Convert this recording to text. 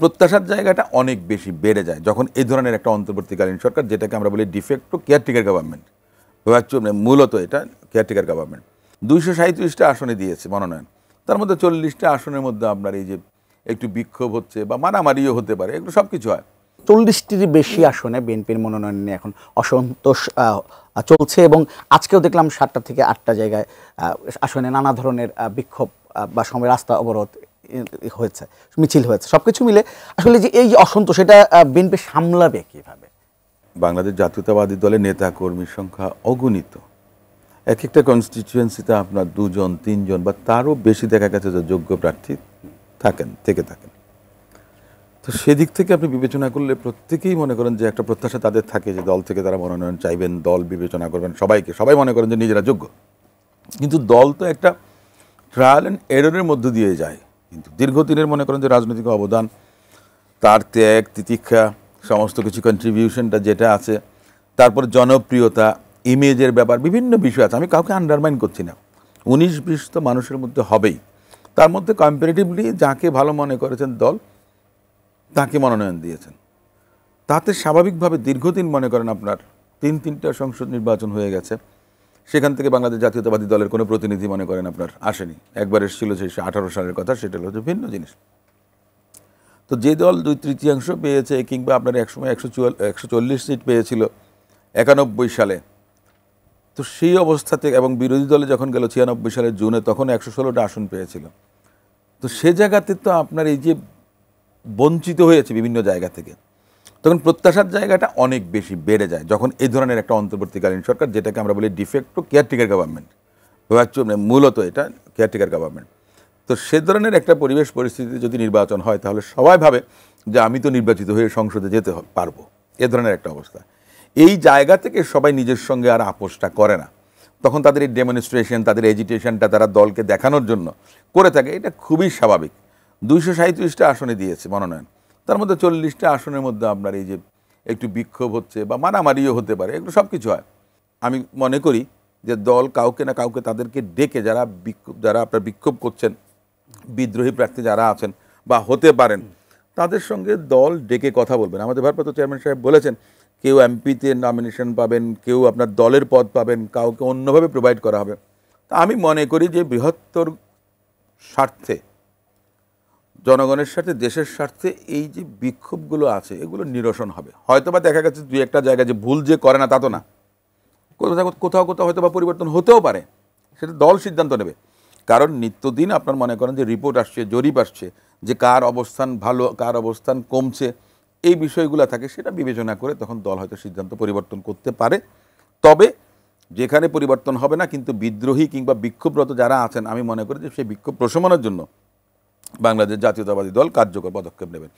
প্রত্যাশার জায়গাটা অনেক বেশি বেড়ে যায় যখন এই ধরনের একটা অন্তর্বর্তীকালীন সরকার, যেটাকে আমরা বলি ডিফেক্টো কেয়ারটেকার গভর্নমেন্ট, মূলত এটা কেয়ারটেকার গভর্নমেন্ট 237টা আসনে দিয়েছে মনোনয়ন, তার মধ্যে 40টা আসনের মধ্যে আপনার এই যে একটু বিক্ষোভ হচ্ছে বা মারামারিও হতে পারে, এগুলো সব কিছু হয়। 40টির বেশি আসনে বিএনপির মনোনয়ন নিয়ে এখন অসন্তোষ চলছে এবং আজকেও দেখলাম 7টা থেকে 8টা জায়গায় আসনে নানা ধরনের বিক্ষোভ বা সময় রাস্তা অবরোধ হয়েছে, মিছিল হয়েছে। সবকিছু মিলে আসলে যে এই অসন্তোষ, এটা বিএনপি সামলাবে কিভাবে? বাংলাদেশ জাতীয়তাবাদী দলের নেতা কর্মীর সংখ্যা অগণিত, এক একটা কনস্টিটিউয়েন্সিতে আপনার 2জন 3জন বা তারও বেশি দেখা গেছে যে যোগ্য প্রার্থী থাকেন। তো সেদিক থেকে আপনি বিবেচনা করলে প্রত্যেকেই মনে করেন যে একটা প্রত্যাশা তাদের থাকে যে দল থেকে তারা মনোনয়ন চাইবেন, দল বিবেচনা করবেন সবাই মনে করেন যে নিজেরা যোগ্য। কিন্তু দল তো একটা ট্রায়াল অ্যান্ড এররের মধ্য দিয়ে যায়, কিন্তু দীর্ঘদিনের মনে করেন যে রাজনৈতিক অবদান, তার ত্যাগ তিতিক্ষা, সমস্ত কিছু কন্ট্রিবিউশনটা যেটা আছে, তারপর জনপ্রিয়তা, ইমেজের ব্যাপার, বিভিন্ন বিষয় আছে। আমি কাউকে আন্ডারমাইন করছি না, 19-20 তো মানুষের মধ্যে হবেই, তার মধ্যে কম্পারেটিভলি যাকে ভালো মনে করেছেন দল তাকে মনোনয়ন দিয়েছেন। তাতে স্বাভাবিকভাবে দীর্ঘদিন মনে করেন আপনার 3টা সংসদ নির্বাচন হয়ে গেছে, সেখান থেকে বাংলাদেশ জাতীয়তাবাদী দলের কোনো প্রতিনিধি মনে করেন আপনার আসেনি। একবার এসেছিল সেই 18 সালের কথা, সেটা হচ্ছে ভিন্ন জিনিস। তো যে দল 2/3 পেয়েছে কিংবা আপনার একসময় 140 সিট পেয়েছিল 91 সালে, তো সেই অবস্থাতে এবং বিরোধী দলে যখন গেল 96 সালের জুনে, তখন 116টা আসন পেয়েছিল। তো সে জায়গাতে তো আপনার এই যে বঞ্চিত হয়েছে বিভিন্ন জায়গা থেকে, তখন প্রত্যাশার জায়গাটা অনেক বেশি বেড়ে যায় যখন এই ধরনের একটা অন্তর্বর্তীকালীন সরকার, যেটাকে আমরা বলি ডিফেক্টো কেয়ারটেকার গভর্নমেন্ট, মূলত এটা কেয়ারটেকার গভর্নমেন্ট। তো সে ধরনের একটা পরিবেশ পরিস্থিতিতে যদি নির্বাচন হয়, তাহলে সবাই ভাবে যে আমি তো নির্বাচিত হয়ে সংসদে যেতে পারবো, এ ধরনের একটা অবস্থা। এই জায়গা থেকে সবাই নিজের সঙ্গে আর আপোষটা করে না, তখন তাদের এই ডেমনস্ট্রেশন, তাদের এজিটেশনটা তারা দলকে দেখানোর জন্য করে থাকে। এটা খুবই স্বাভাবিক। 237টা আসনে দিয়েছে মনোনয়ন, তার মধ্যে 40টা আসনের মধ্যে আপনার এই যে একটু বিক্ষোভ হচ্ছে বা মারামারিও হতে পারে, এগুলো সব কিছু হয়। আমি মনে করি যে দল কাউকে না কাউকে তাদেরকে ডেকে, যারা আপনার বিক্ষোভ করছেন, বিদ্রোহী প্রার্থী যারা আছেন বা হতে পারেন, তাদের সঙ্গে দল ডেকে কথা বলবেন। আমাদের ভারপ্রাপ্ত চেয়ারম্যান সাহেব বলেছেন, কেউ এমপিতে নমিনেশন পাবেন, কেউ আপনার দলের পদ পাবেন, কাউকে অন্যভাবে প্রোভাইড করা হবে। তা আমি মনে করি যে বৃহত্তর স্বার্থে, জনগণের স্বার্থে, দেশের স্বার্থে এই যে বিক্ষোভগুলো আছে এগুলো নিরসন হবে। হয়তোবা দেখা গেছে 2-1টা জায়গায় যে ভুল যে করে না তা তো না, কোথাও হয়তো বা পরিবর্তন হতেও পারে, সেটা দল সিদ্ধান্ত নেবে। কারণ নিত্যদিন আপনার মনে করেন যে রিপোর্ট আসছে, জরিপ আসছে যে কার অবস্থান ভালো, কার অবস্থান কমছে, এই বিষয়গুলো থাকে, সেটা বিবেচনা করে তখন দল হয়তো সিদ্ধান্ত পরিবর্তন করতে পারে। তবে যেখানে পরিবর্তন হবে না, কিন্তু বিদ্রোহী কিংবা বিক্ষোভরত যারা আছেন, আমি মনে করি যে সেই বিক্ষোভ প্রশমনের জন্য বাংলাদেশ জাতীয়তাবাদী দল কার্যকর পদক্ষেপ নেবেন।